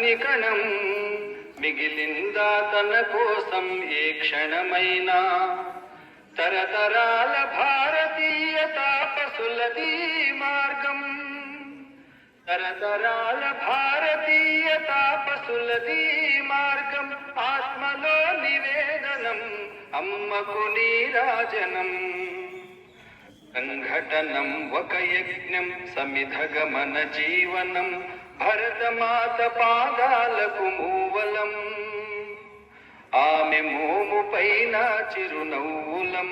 ప్రతి కణం మిగిలిందా తన కోసం ఏ క్షణమైనా. తరతరాల భారతీయ తాపసులది మార్గం, తరతరాల భారతీయ తాపసులది మార్గం. ఆత్మలో నివేదనం, అమ్మకు నీరాజనం. సంఘటనం ఒక యజ్ఞం, సమిధగమన జీవనం. భరతమాత పాదాలకు మూవలం, ఆమె మోము పైన చిరునవ్వులం.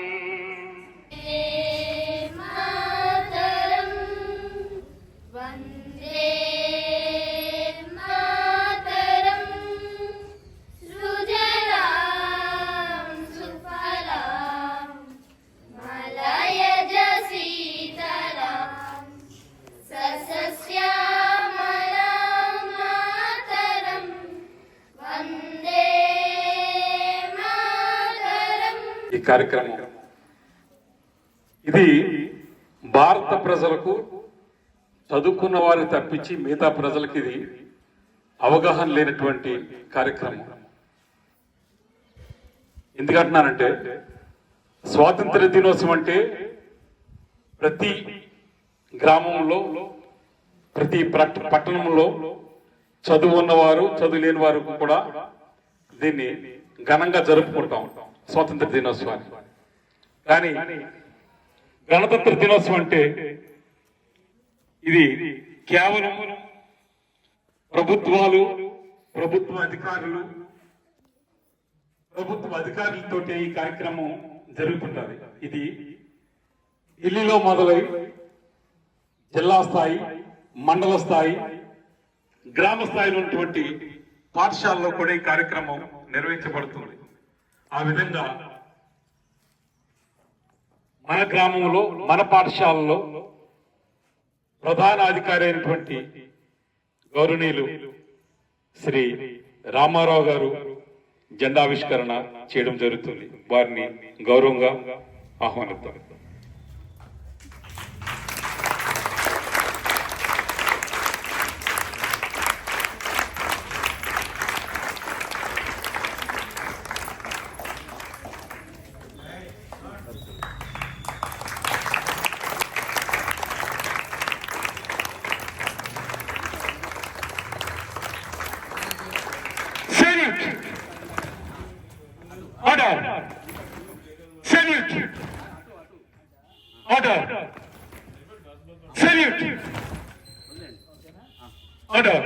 ఈ కార్యక్రమం ఇది భారత ప్రజలకు, చదువుకున్న వారిని తప్పించి మిగతా ప్రజలకు ఇది అవగాహన లేనటువంటి కార్యక్రమం. ఎందుకంటున్నానంటే స్వాతంత్ర దినోత్సవం అంటే ప్రతి గ్రామంలో, ప్రతి పట్టణంలో చదువు ఉన్నవారు, చదువు లేని వారు కూడా దీన్ని ఘనంగా జరుపుకుంటాం స్వాతంత్ర దినోత్సవాన్ని. కానీ గణతంత్ర దినోత్సవం అంటే ఇది కేవలం ప్రభుత్వాలు, ప్రభుత్వ అధికారులతో ఈ కార్యక్రమం జరుగుతుంటుంది. ఇది ఢిల్లీలో మొదలై జిల్లా స్థాయి, మండల స్థాయి, గ్రామ స్థాయిలో ఉన్నటువంటి పాఠశాలలో కూడా ఈ కార్యక్రమం నిర్వహించబడుతుంది. ఆ విధంగా మన గ్రామంలో, మన పాఠశాలలో ప్రధాన అధికారి అయినటువంటి గౌరవనీయులు శ్రీ రామారావు గారు జెండావిష్కరణ చేయడం జరుగుతుంది. వారిని గౌరవంగా ఆహ్వానిద్దాం. Order! Salute! Order! Salute! Order!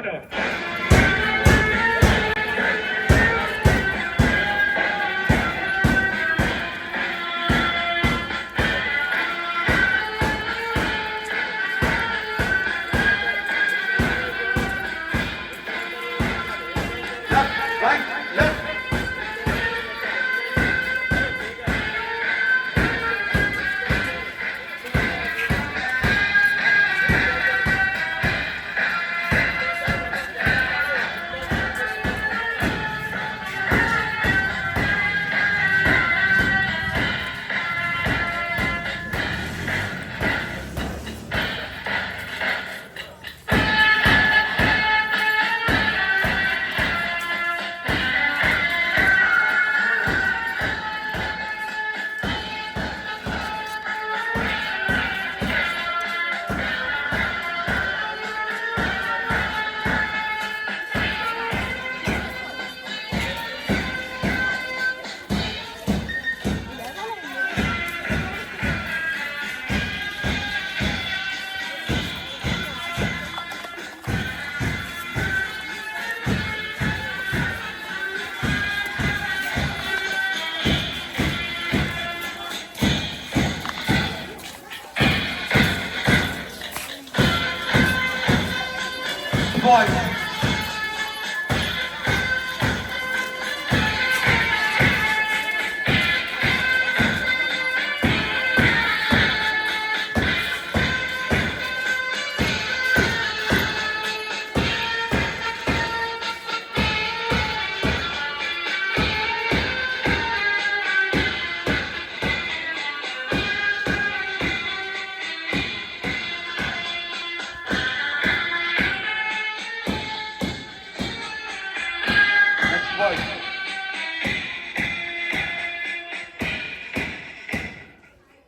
boys.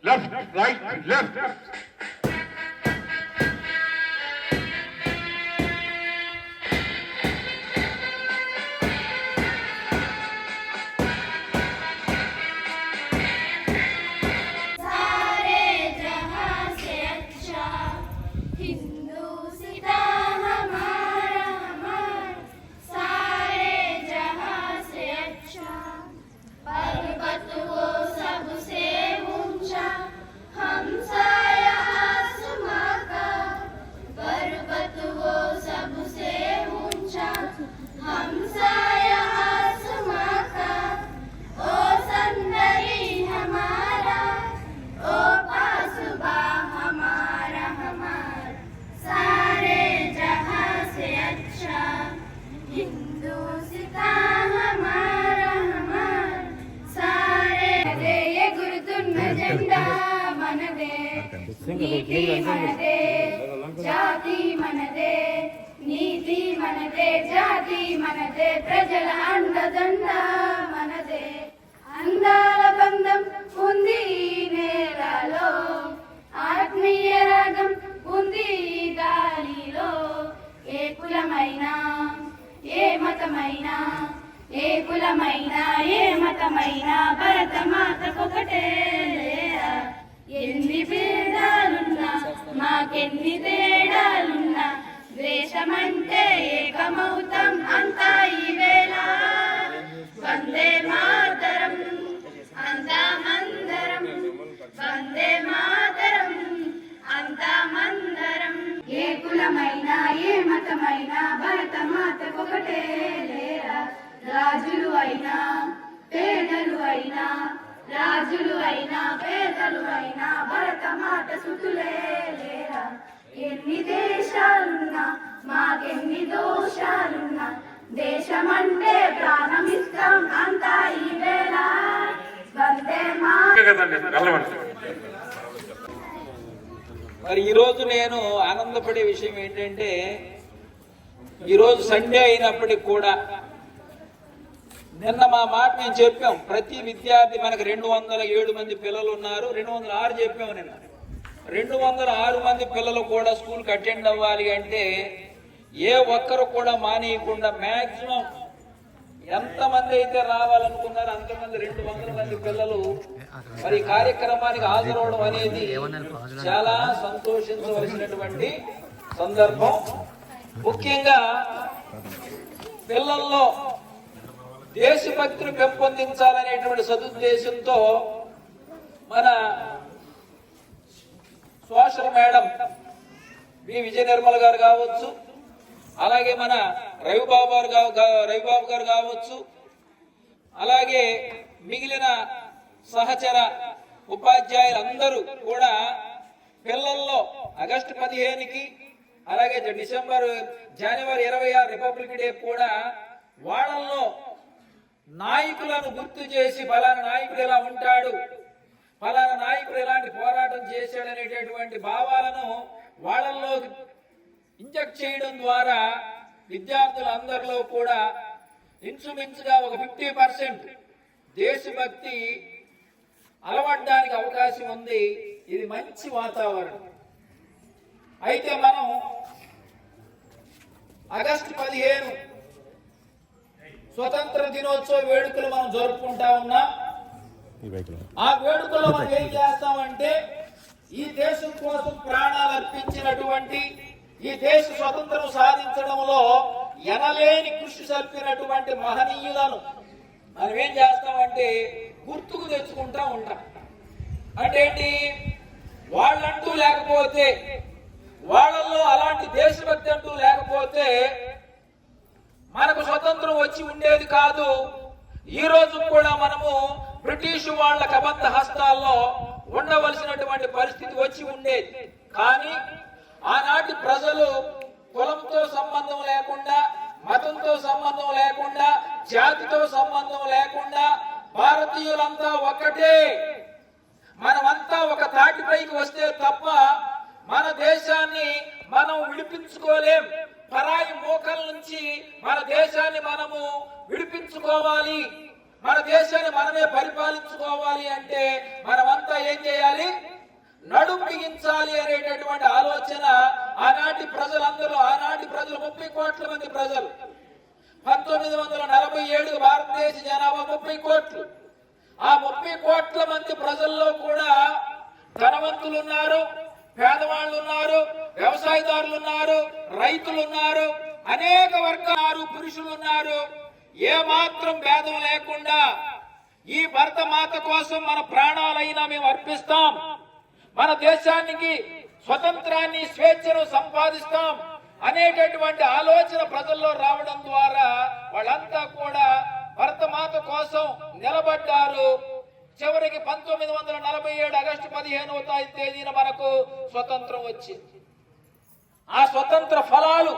Left, right, left. सारे जहां से अच्छा हिंदुस्ता हमारा हमार सारे जहां से अच्छा पर्वत वो सबसे ऊंचा हमसा यहाँ आसमां का पर्वत वो सबसे ऊंचा हमसा यहाँ आसमां का ओ सुंदरी हमारा ओ पासबा हमारा हमार सारे जहां से अच्छा हिंदुस्तान हमारा हमार सारे दे ये गुरुतुन्न జెండా మనదే నీతి మనదే జాతి మనదే నీతి మనదే జాతి మనదే ప్రజల అండదండ మనదే అందాల బంధం ఉంది ఈ నేలలో ఆత్మీయ రాగం ఉంది ఈ గాలిలో ఏ కులమైనా ఏ మతమైనా ఏ కులమైనా ఏ మతమైనా భరత మాతకొకటే లేరా ఎన్ని భేదాలున్నా మాకెన్ని తేడాలున్నా ద్వేషమంటే ఏకమౌతం అంతా ఈ వేళ వందే మాతరం అంతా మందరం వందే మాతరం అంతా మందరం ఏ కులమైనా ఏ మతమైనా భరత మాతకొకటే లేరా రాజులు అయినా పేదలు అయినా రాజులు అయినా పేదలు అయినా భరత మాత సుతులే లేరా ఎన్ని దేశాలున్నా మాకెన్ని దోషాలున్నా దేశమంటే ప్రాణమిస్తాం అంతా ఈ వేళ వందే కదండి వెళ్ళవండి. మరి ఈరోజు నేను ఆనందపడే విషయం ఏంటంటే ఈరోజు సండే అయినప్పటికి కూడా నిన్న మా మాట మేము చెప్పాం, ప్రతి విద్యార్థి మనకు 207 మంది పిల్లలు ఉన్నారు, 206 చెప్పాము నిన్న. 206 మంది పిల్లలు కూడా స్కూల్కి అటెండ్ అవ్వాలి అంటే ఏ ఒక్కరు కూడా మానేయకుండా మ్యాక్సిమం ఎంతమంది అయితే రావాలనుకున్నారో అంతమంది 200 మంది పిల్లలు మరి ఈ కార్యక్రమానికి హాజరవడం అనేది చాలా సంతోషించవలసినటువంటి సందర్భం. ముఖ్యంగా పిల్లల్లో దేశభక్తిని పెంపొందించాలనేటువంటి సదుద్దేశంతో మన సోషల్ మేడం బి విజయ నిర్మల్ గారు కావచ్చు, అలాగే మన రవిబాబు గారు కావచ్చు, అలాగే మిగిలిన సహచర ఉపాధ్యాయులందరూ కూడా పిల్లల్లో ఆగస్టు 15కి అలాగే జనవరి 26 రిపబ్లిక్ డే కూడా వాళ్ళల్లో నాయకులను గుర్తు చేసి ఫలానా నాయకుడు ఎలా ఉంటాడు, ఫలానా నాయకుడు ఎలాంటి పోరాటం చేశాడు అనేటటువంటి భావాలను వాళ్ళల్లో ఇంజెక్ట్ చేయడం ద్వారా విద్యార్థులందరిలో కూడా ఇంచుమించుగా ఒక 50% దేశభక్తి అలవడడానికి అవకాశం ఉంది. ఇది మంచి వాతావరణం. అయితే మనం ఆగస్టు 15 స్వతంత్ర దినోత్సవ వేడుకలు మనం జరుపుకుంటా ఉన్నాం. ఆ వేడుకల్లో మనం ఏం చేస్తామంటే ఈ దేశం కోసం ప్రాణాలు అర్పించినటువంటి, ఈ దేశ స్వతంత్రం సాధించడంలో ఎనలేని కృషి సల్పినటువంటి మహనీయులను మనం ఏం చేస్తామంటే గుర్తుకు తెచ్చుకుంటా ఉంటాం. అంటే ఏంటి, వాళ్ళంటూ లేకపోతే, వాళ్ళల్లో అలాంటి దేశభక్తి అంటూ లేకపోతే మనకు స్వతంత్రం వచ్చి ఉండేది కాదు. ఈ రోజు కూడా మనము బ్రిటిష్ వాళ్ళ కబంధ హస్తాల్లో ఉండవలసినటువంటి పరిస్థితి వచ్చి ఉండేది. కానీ ఆనాటి ప్రజలు కులంతో సంబంధం లేకుండా, మతంతో సంబంధం లేకుండా, జాతితో సంబంధం లేకుండా భారతీయులంతా ఒక్కటే, మనమంతా ఒక తాటిపైకి వస్తే తప్ప మన దేశాన్ని మనం విడిపించుకోలేం. పరాయి మోకల నుంచి మన దేశాన్ని మనము విడిపించుకో నిలబెట్టుకోవాలి, మన దేశాన్ని మనమే పరిపాలించుకోవాలి అంటే మనమంతా ఏం చేయాలి? నడుము బిగించాలి అనేటటువంటి ఆలోచన ఆనాటి ప్రజలందరూ, ఆనాటి ప్రజలు 30 కోట్ల మంది ప్రజలు. 1947 భారతదేశ జనాభా 30 కోట్లు. ఆ 30 కోట్ల మంది ప్రజల్లో కూడా ధనవంతులు ఉన్నారు, పేదవాళ్ళు ఉన్నారు, వ్యవసాయదారులు ఉన్నారు, రైతులు ఉన్నారు, అనేక వర్గాలు, పురుషులు ఉన్నారు. ఏ మాత్రం భేదం లేకుండా ఈ భరతమాత కోసం మన ప్రాణాలైనా మేము అర్పిస్తాం, మన దేశానికి స్వతంత్రాన్ని, స్వేచ్ఛను సంపాదిస్తాం అనేటటువంటి ఆలోచన ప్రజల్లో రావడం ద్వారా వాళ్ళంతా కూడా భరతమాత కోసం నిలబడ్డారు. చివరికి 1947 ఆగస్టు 15వ తేదీన మనకు స్వతంత్రం వచ్చింది. ఆ స్వతంత్ర ఫలాలు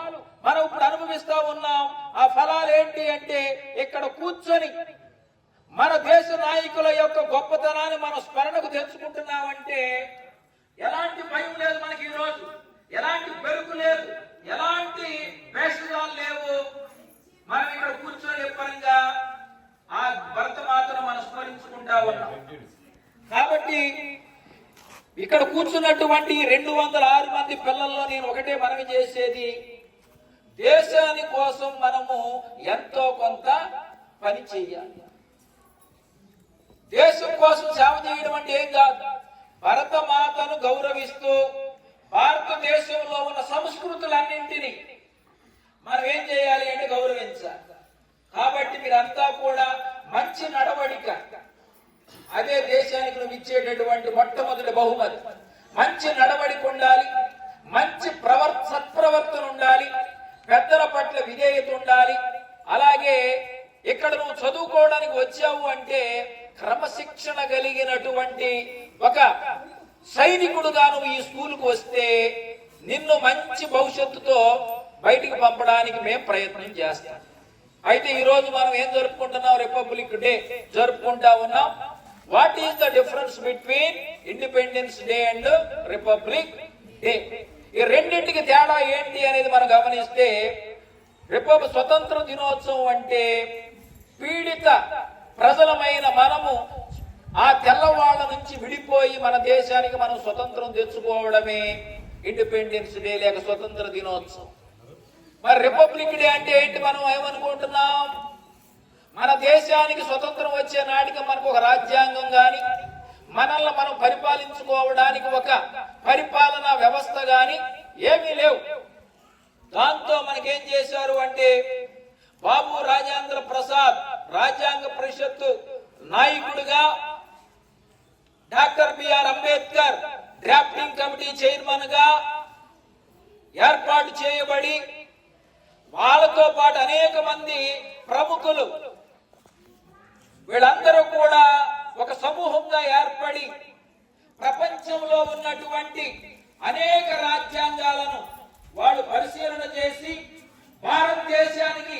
మనం ఇప్పుడు అనుభవిస్తా ఉన్నాం. ఆ ఫలాలు ఏంటి అంటే, ఇక్కడ కూర్చొని మన దేశ నాయకుల యొక్క గొప్పతనాన్ని మనం స్మరణకు తెచ్చుకుంటున్నామంటే ఎలాంటి భయం లేదు మనకి. ఈ రోజు ఎలాంటి బెరుకు లేదు, ఎలాంటి వేషాలు లేవు. మనం ఇక్కడ కూర్చొని పరంగా ఆ భరతమాతను మనం స్మరించుకుంటా ఉన్నాం. కాబట్టి ఇక్కడ కూర్చున్నటువంటి 206 మంది పిల్లల్లో నేను ఒకటే మనవి చేసేది, దేశాని కోసం మనము ఎంతో కొంత పని చేయాలి. దేశం కోసం సేవ చేయడం అంటే ఏం కాదు, భరతమాతను గౌరవిస్తూ భారతదేశంలో ఉన్న సంస్కృతులన్నింటినీ మనం ఏం చేయాలి అంటే గౌరవించాలి. కాబట్టి మీరంతా కూడా మంచి నడవడిక, అదే దేశానికి నువ్వు ఇచ్చేటటువంటి మొట్టమొదటి బహుమతి. మంచి నడవడిక ఉండాలి, మంచి సత్ప్రవర్తన ఉండాలి, పెద్దల పట్ల విధేయత ఉండాలి. అలాగే ఇక్కడ నువ్వు చదువుకోవడానికి వచ్చావు అంటే క్రమశిక్షణ కలిగినటువంటి ఒక సైనికుడుగా నువ్వు ఈ స్కూల్కి వస్తే నిన్ను మంచి భవిష్యత్తుతో బయటికి పంపడానికి మేము ప్రయత్నం చేస్తాం. అయితే ఈ రోజు మనం ఏం జరుపుకుంటున్నాం? రిపబ్లిక్ డే జరుపుకుంటా ఉన్నాం. What is the difference between independence day and republic day? ఈ రెండింటికి తేడా ఏంటి అనేది మనం గమనిస్తే, స్వతంత్ర దినోత్సవం అంటే పీడిత ప్రజలమైన మనము ఆ తెల్లవాళ్ల నుంచి విడిపోయి మన దేశానికి మనం స్వతంత్రం తెచ్చుకోవడమే ఇండిపెండెన్స్ డే లేక స్వతంత్ర దినోత్సవం. మరి రిపబ్లిక్ డే అంటే ఏంటి? మనం ఏమనుకుంటున్నాం? మన దేశానికి స్వతంత్రం వచ్చే నాటికి మనకు ఒక రాజ్యాంగం గాని, మనల్ని మనం పరిపాలించుకోవడానికి ఒక పరిపాలనా వ్యవస్థ గాని ఏమీ లేవు. దాంతో మనకేం చేశారు అంటే, బాబు రాజేంద్ర ప్రసాద్ రాజ్యాంగ పరిషత్తు నాయకుడిగా, doctor BR Ambedkar drafting committee chairman గా ఏర్పాటు చేయబడి, వాళ్ళతో పాటు అనేక మంది ప్రముఖులు వీళ్ళందరూ కూడా ఒక సమూహంగా ఏర్పడి ప్రపంచంలో ఉన్నటువంటి అనేక రాజ్యాంగాలను వాళ్ళు పరిశీలన చేసి భారతదేశానికి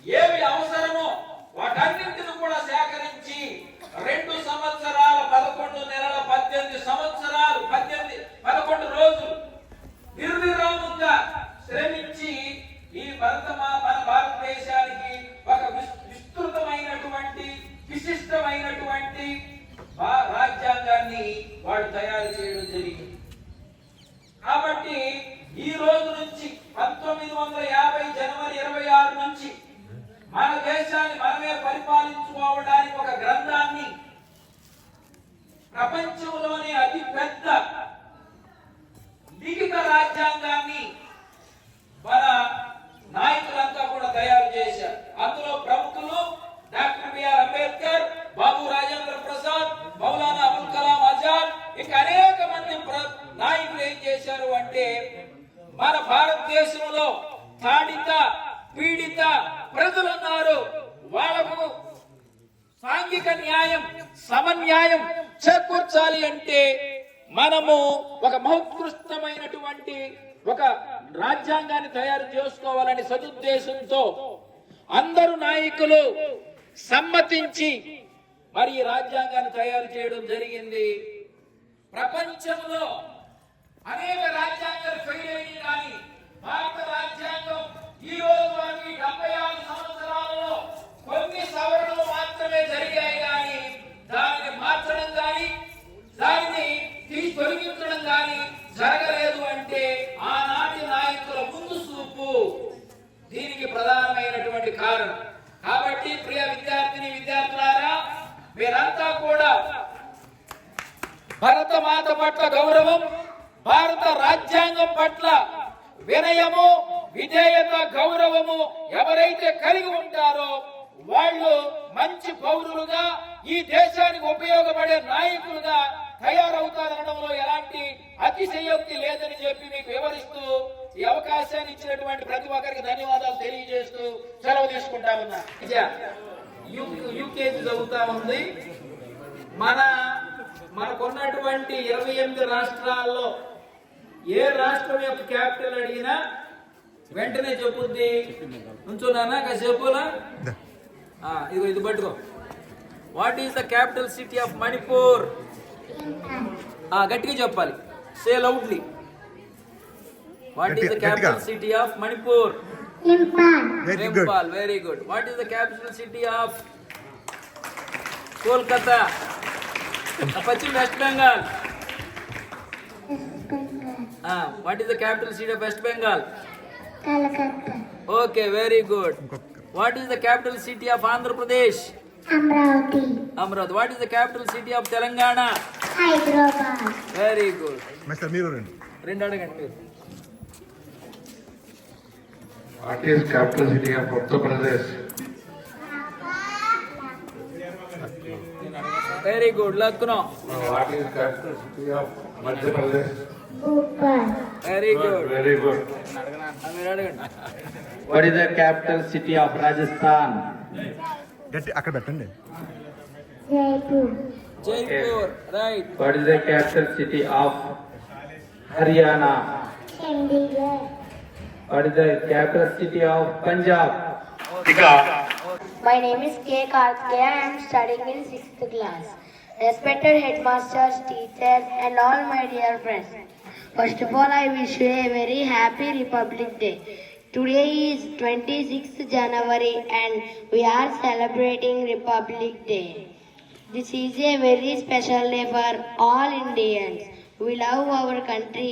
ఏవి అవసరమో వాటన్నింటిని కూడా సేకరించి 2 సంవత్సరాల 11 నెలల 18 సంవత్సరాలు 11 రోజులు నిర్విరామంగా శ్రమించి ఈ మన భారతదేశానికి ఒక విస్తృతమైనటువంటి విశిష్టమైనటువంటి రాజ్యాంగాన్ని వాడు తయారు చేయడం జరిగింది. కాబట్టి ఈ రోజు నుంచి 1950 జనవరి 26 నుంచి మన దేశాన్ని మనమే పరిపాలించుకోవడానికి ఒక గ్రంథాన్ని, ప్రపంచంలోనే అతి పెద్ద లిఖిత రాజ్యాంగాన్ని మన నాయకులంతా కూడా తయారు చేశారు. అందులో ప్రముఖులు డాక్టర్ బిఆర్ అంబేద్కర్, బాబు రాజేంద్ర ప్రసాద్, మౌలానా అబుల్ కలాం ఆజాద్, ఇంకా అనేక మంది నాయకులు ఏం చేశారు అంటే, మన భారతదేశంలో తాడిత పీడిత ప్రజలున్నారు, వాళ్లకు సాంఘిక న్యాయం, సమన్యాయం చేకూర్చాలి అంటే మనము ఒక మహోత్కృష్టమైనటువంటి ఒక రాజ్యాంగాన్ని తయారు చేసుకోవాలని సదుద్దేశంతో అందరు నాయకులు సమ్మతించి మరి ఈ రాజ్యాంగాన్ని తయారు చేయడం జరిగింది. ప్రపంచంలో అనేక రాజ్యాంగాలు ఫెయిల్ అయినాయి, కానీ భారత రాజ్యాంగం ఈ రోజు వరకు 76 సంవత్సరాలలో కొన్ని ఎవరైతే కలిగి ఉంటారో వాళ్ళు మంచి పౌరులుగా ఈ దేశానికి ఉపయోగపడే నాయకులుగా తయారవుతారనడంలో ఎలాంటి అతిశయోక్తి లేదని చెప్పి మీకు వివరిస్తూ ఈ అవకాశాన్ని ఇచ్చినటువంటి ప్రతి ఒక్కరికి ధన్యవాదాలు తెలియజేస్తూ సెలవు తీసుకుంటా ఉన్నా. యూకేజీ చదువుతా ఉంది. మనకున్నటువంటి 28 రాష్ట్రాల్లో ఏ రాష్ట్రం యొక్క క్యాపిటల్ అడిగినా వెంటనే చెప్పుద్ది. నుంచున్నానా కాసేపులా? ఇదిగో ఇది పట్టుకో. What is the capital city of Manipur? గట్టిగా చెప్పాలి. Say loudly. What is the capital city of Manipur? Imphal. Very good. What is the capital city of Kolkata? పశ్చిమ west Bengal. What is the capital city of west Bengal? Okay, very good. What is the capital city of Andhra Pradesh? Amaravati. What is the capital city of Telangana? Hyderabad. Very good. రెండు అడగండి మీరు. What is capital city of Uttar Pradesh? Very good. Lucknow. What is capital city of Madhya Pradesh? Very good. Very good. మీరు అడగండి. What is the capital city of Rajasthan? అక్కడ పెట్టండి. Jaipur. Right. What is the capital city of Haryana? What is the capital city of Punjab? My name is K. Karthikeya. I am studying in 6th class. Respected headmasters, teachers, and all my dear friends. First of all, I wish you a very happy Republic Day. Today is 26th January and we are celebrating Republic Day. This is a very special day for all Indians. We love our country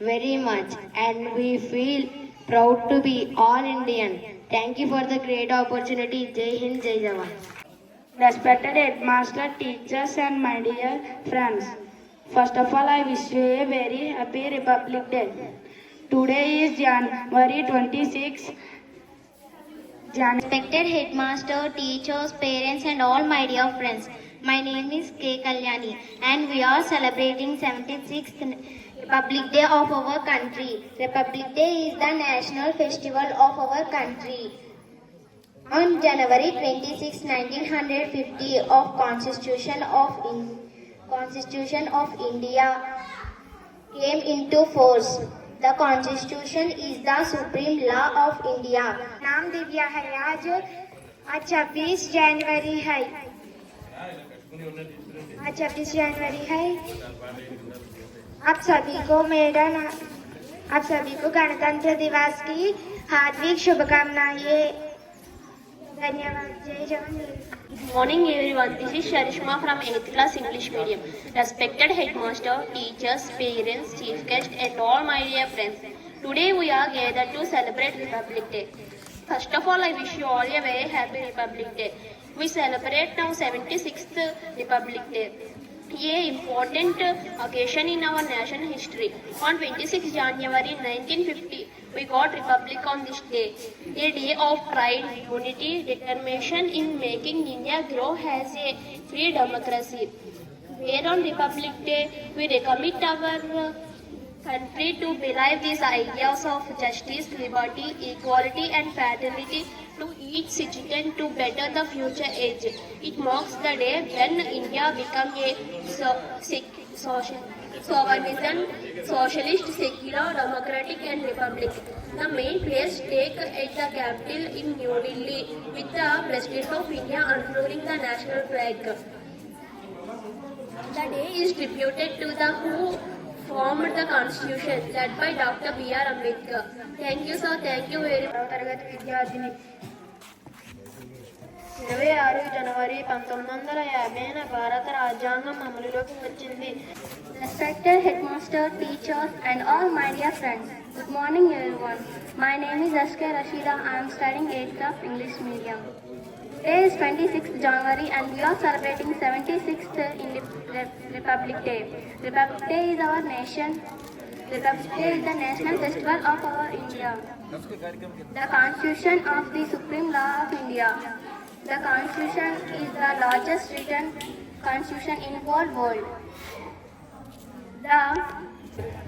very much and we feel proud to be all Indian. Thank you for the great opportunity. Jai Hind, Jai Jawan. Respected headmaster, teachers and my dear friends. First of all, I wish you a very happy Republic Day. Today is January 26th. Respected headmaster, teachers, parents and all my dear friends. My name is K. Kalyani and we are celebrating 76th Republic Day of our country. Republic Day is the national festival of our country. On January 26, 1950, of Constitution of India came into force. The Constitution is the supreme law of India. नाम दिव्या है. आज 26 जनवरी है. आज 26 जनवरी है. आप सभी को गणतंत्र दिवस की हार्दिक शुभकामनाएं. धन्यवाद. जय जवान. Good morning everyone, this is Sharishma from 8th class English medium. Respected headmaster, teachers, parents, chief guest and all my dear friends. Today we are gathered to celebrate Republic Day. First of all, I wish you all a very happy Republic Day. We celebrate now 76th Republic Day, a important occasion in our national history. On 26 January 1950, we got Republic on this day, a day of pride, unity, determination in making India grow as a free democracy. Where on Republic Day, we recommit our country to believe these ideas of justice, liberty, equality and fraternity to each citizen to better the future age. It marks the day when India became a sovereign, socialist, secular, democratic and republic. The main place take at the capital in New Delhi with the President of India unfurling the national flag. The day is tributed to the who formed the constitution, led by Dr. B.R. Ambedkar. Thank you sir, thank you very much. తరగతి విద్యార్థిని. 26 జనవరి 1950 భారత రాజ్యాంగం అమలులోకి వచ్చింది. Respected headmaster, teachers and all my dear friends. Good morning everyone. My name is S.K. Rashida. I am studying 8th class English medium. Today is 26th January and we are celebrating 76th Republic Day. Republic Day is our nation. Republic Day is the national festival of our India. The Constitution of the Supreme Law of India. The Constitution is the largest written constitution in whole world.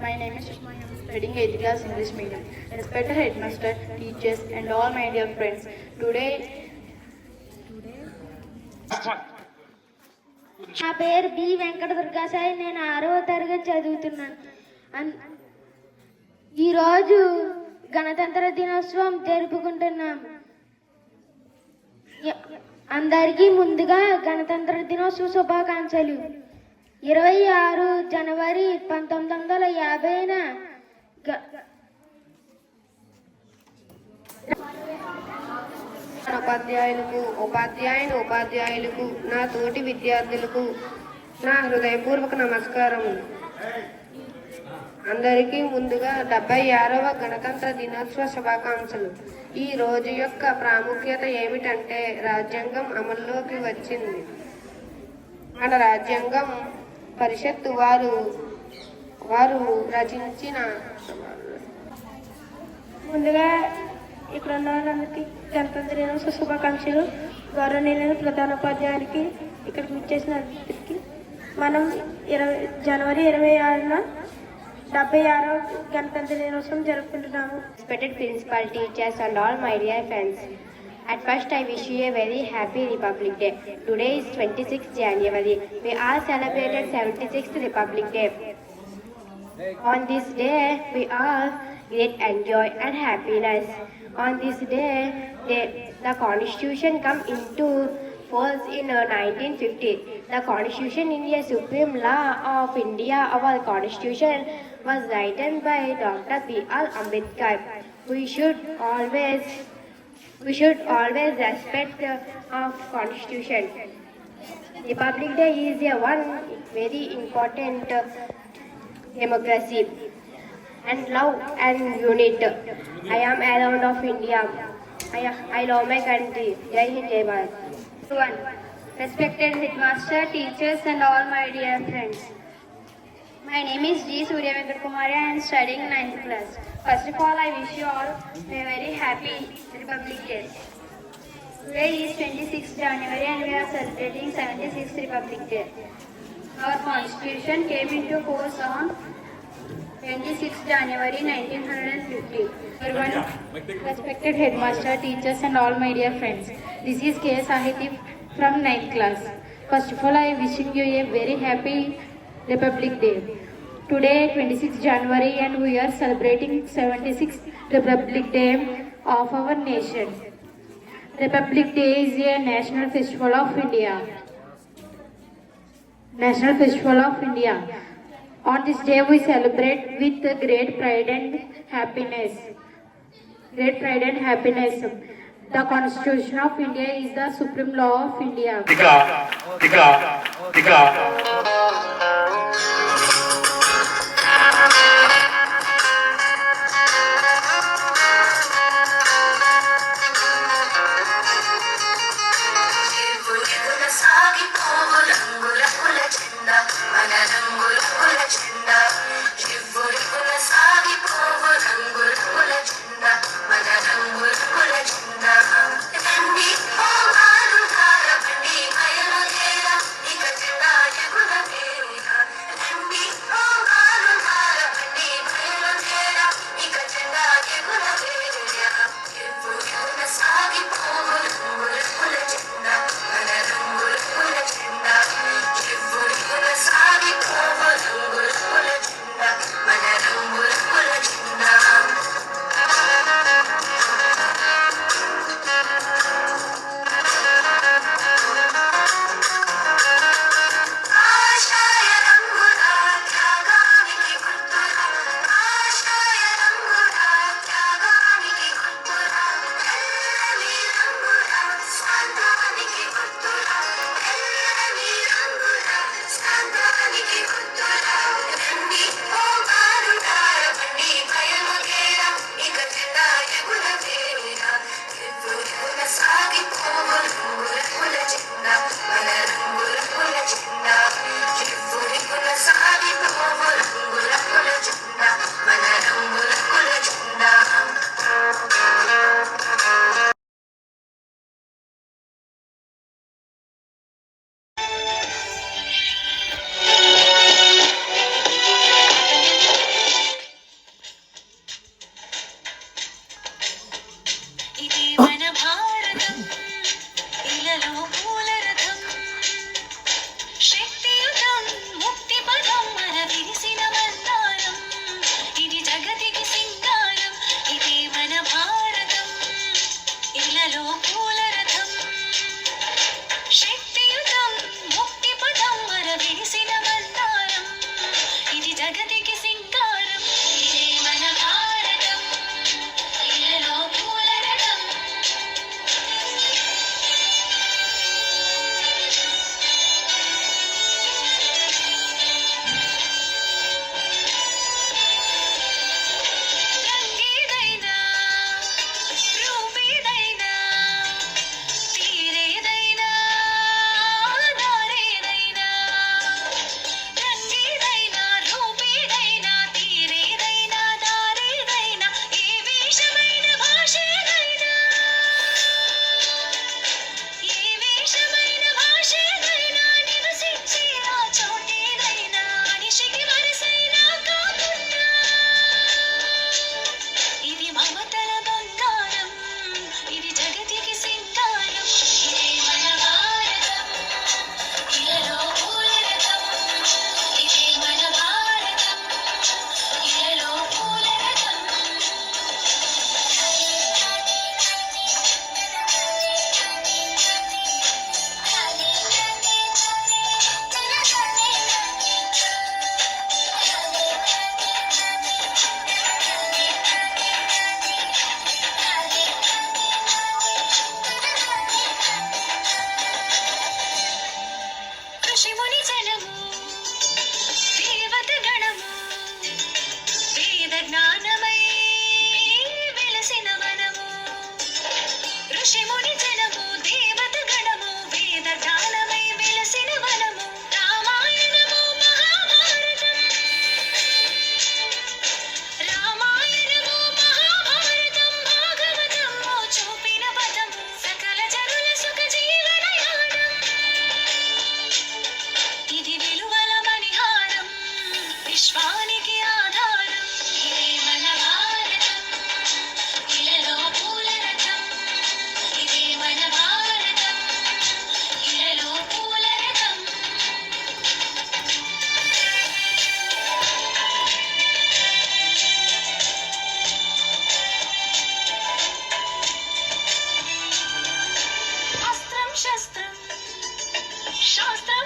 My name is Sushma. I am studying 8th class English medium. Respected headmaster, teachers, and all my dear friends. Today నా పేరు B Venkata దుర్గాసాయి. నేను 6వ తరగతి చదువుతున్నాను. ఈరోజు గణతంత్ర దినోత్సవం జరుపుకుంటున్నాం. అందరికీ ముందుగా గణతంత్ర దినోత్సవ శుభాకాంక్షలు. 26 జనవరి 1950న ఉపాధ్యాయులకు నా తోటి విద్యార్థులకు నా హృదయపూర్వక నమస్కారం. అందరికీ ముందుగా 76వ గణతంత్ర దినోత్సవ శుభాకాంక్షలు. ఈ రోజు యొక్క ప్రాముఖ్యత ఏమిటంటే రాజ్యాంగం అమల్లోకి వచ్చింది. మన రాజ్యాంగం పరిషత్తు వారు రచించిన. ముందుగా ఇక్కడ ఉన్న వాళ్ళందరికీ గణతంత్ర దినోత్సవ శుభాకాంక్షలు. గౌరవనీయులైన ప్రధానోపాధ్యాయునికి ఇక్కడికి వచ్చేసిన అతిథికి మనం జనవరి 26న 76వ గణతంత్ర దినోత్సవం జరుపుకుంటున్నాము. Respected principal, teachers, and all my dear friends. At first, I wish you a very happy Republic Day. Today is 26th January. We all celebrated 76th Republic Day. On this day, we all get joy and happiness. On this day, the Constitution come into force in 1950. The Constitution is a supreme law of India. Our Constitution was written by Dr. B.R. Ambedkar. We should always respect of Constitution. Republic Day is a one very important democracy and love and unit. I am around of India. I love my country. Jai Hind, Jai Bharat. respected headmaster, teachers, and all my dear friends. My name is G. Suryavendra Kumari. I am studying 9th class. First of all, I wish you all a very happy Republic Day. Today is 26th January and we are celebrating 76th Republic Day. Our Constitution came into force on 26th January 1950. Everyone, respected headmaster, teachers, and all my dear friends. This is K. Sahiti from 9th class. First of all, I am wishing you a very happy Republic Day. Today, 26th January, and we are celebrating 76th Republic Day of our nation. Republic Day is a national festival of India. National Festival of India. On this day, we celebrate with great pride and happiness. Great pride and happiness. The Constitution of India is the supreme law of India.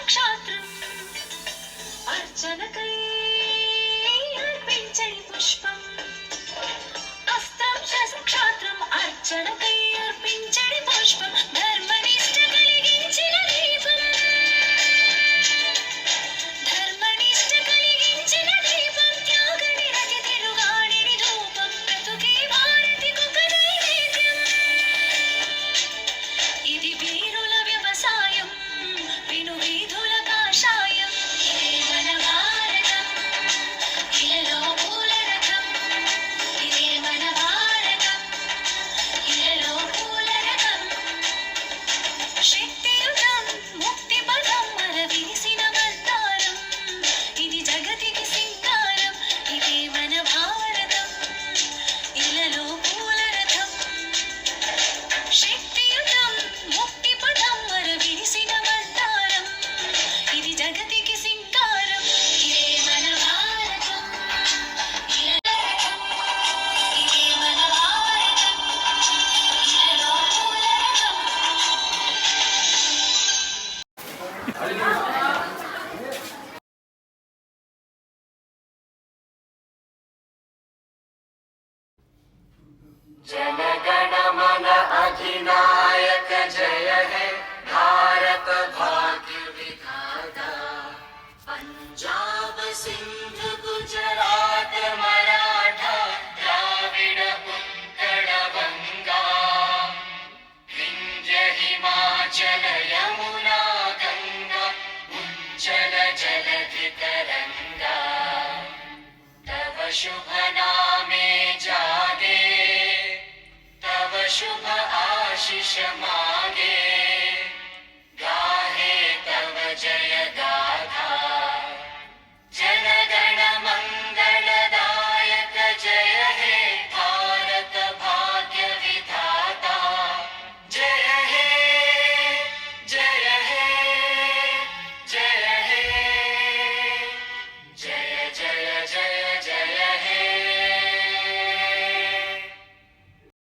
క్షాత్రం అర్చనకై అర్పించని పుష్పం అష్టం క్షాత్రం అర్చనకై అర్పించని పుష్పం ధర్మనిష్ట కలిగించిన దీపం ధర్మనిష్ట కలిగించిన దీపం త్యాగ నిరతి తిరుగాడిని ధూపం బ్రతుకే భారతికొక నైవేద్యం ఇది వీరుల వ్యవసాయం విను వీధుల కాషాయం ఇదే మన భారతం ఇలలో పూల రథం ఇదే మన భారతం ఇలలో పూల రథం శక్తియుతం ముక్తి పదం మన విరిసిన మందారం ఇది జగతికి సింగారం ఇదే మన భారతం ఇలలో పూల రథం శక్తియుతం ముక్తి పదం మన విరిసిన మందారం ఇది జగతికి సింగారం ఇదే మన భారతం ఇలలో రథం ఇదే మన భారతం ఇలలో పూల రథం जनगण मन अधिनायक जय हे भारत भाग्य विधाता पंजाब सिंध गुजरात मराठा द्राविड उत्कल बंगा विंध्य हिमाचल यमुना गंगा उज्जल जलधि तरंगा तव शुभ नामे जागे तव शुभ आशीष मा